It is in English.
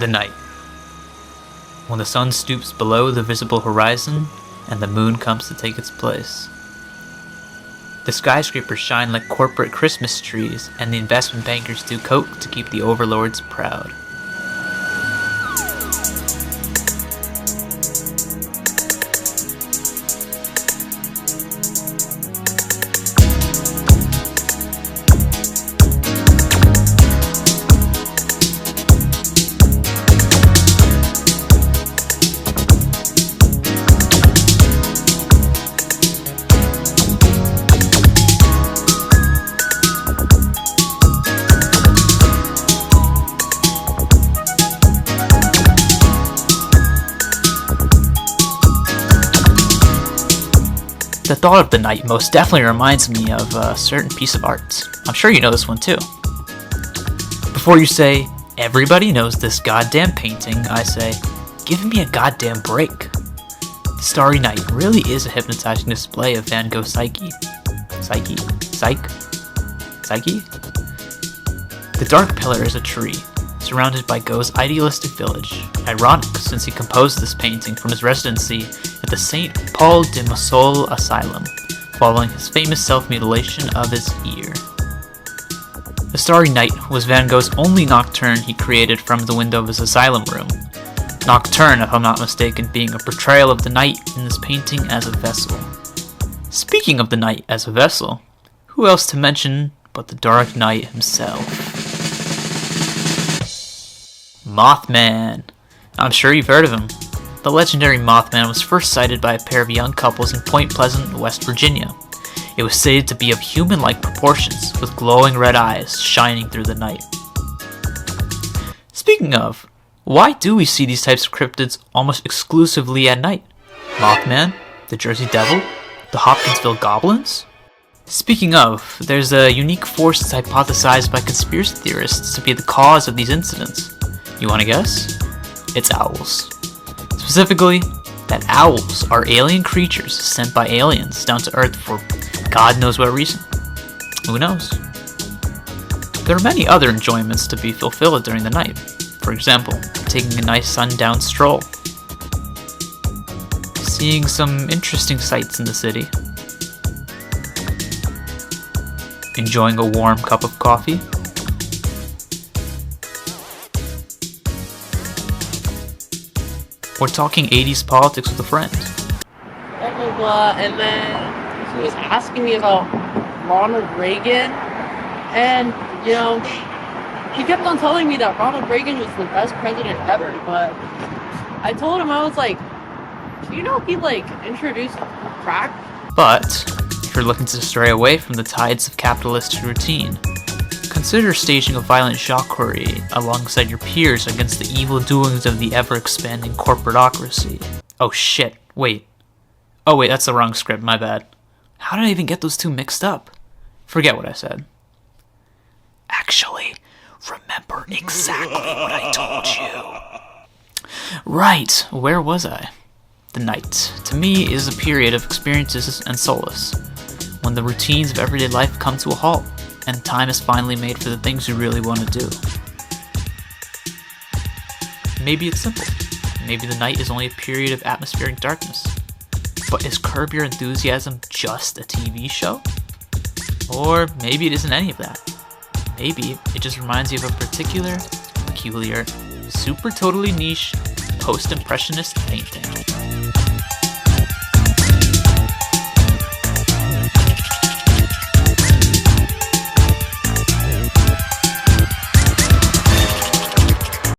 The night. When the sun stoops below the visible horizon and the moon comes to take its place. The skyscrapers shine like corporate Christmas trees, and the investment bankers do coke to keep the overlords proud. The thought of the night most definitely reminds me of a certain piece of art. I'm sure you know this one too. Before you say, everybody knows this goddamn painting, I say, give me a goddamn break. The Starry Night really is a hypnotizing display of Van Gogh's psyche. Psyche? The dark pillar is a tree, surrounded by Gogh's idealistic village. Ironic, since he composed this painting from his residency at the St. Paul de Massol Asylum, following his famous self-mutilation of his ear. The Starry Night was Van Gogh's only nocturne he created from the window of his asylum room. Nocturne, if I'm not mistaken, being a portrayal of the night in this painting as a vessel. Speaking of the night as a vessel, who else to mention but the Dark Knight himself? Mothman. I'm sure you've heard of him. The legendary Mothman was first sighted by a pair of young couples in Point Pleasant, West Virginia. It was stated to be of human-like proportions, with glowing red eyes shining through the night. Speaking of, why do we see these types of cryptids almost exclusively at night? Mothman? The Jersey Devil? The Hopkinsville Goblins? Speaking of, there's a unique force that's hypothesized by conspiracy theorists to be the cause of these incidents. You wanna guess? It's owls. Specifically, that owls are alien creatures sent by aliens down to Earth for God knows what reason. Who knows? There are many other enjoyments to be fulfilled during the night. For example, taking a nice sundown stroll, seeing some interesting sights in the city, enjoying a warm cup of coffee, or talking 80s politics with a friend. And then he was asking me about Ronald Reagan, and he kept on telling me that Ronald Reagan was the best president ever, but I told him, I was like, do you know he introduced crack? But if you're looking to stray away from the tides of capitalist routine, consider staging a violent jacquerie alongside your peers against the evil doings of the ever-expanding corporatocracy. Oh shit, wait. Oh wait, that's the wrong script, my bad. How did I even get those two mixed up? Forget what I said. Actually, remember exactly what I told you. Right, where was I? The night, to me, is a period of experiences and solace, when the routines of everyday life come to a halt, and time is finally made for the things you really want to do. Maybe it's simple. Maybe the night is only a period of atmospheric darkness. But is Curb Your Enthusiasm just a TV show? Or maybe it isn't any of that. Maybe it just reminds you of a particular, peculiar, super totally niche, post-impressionist painting.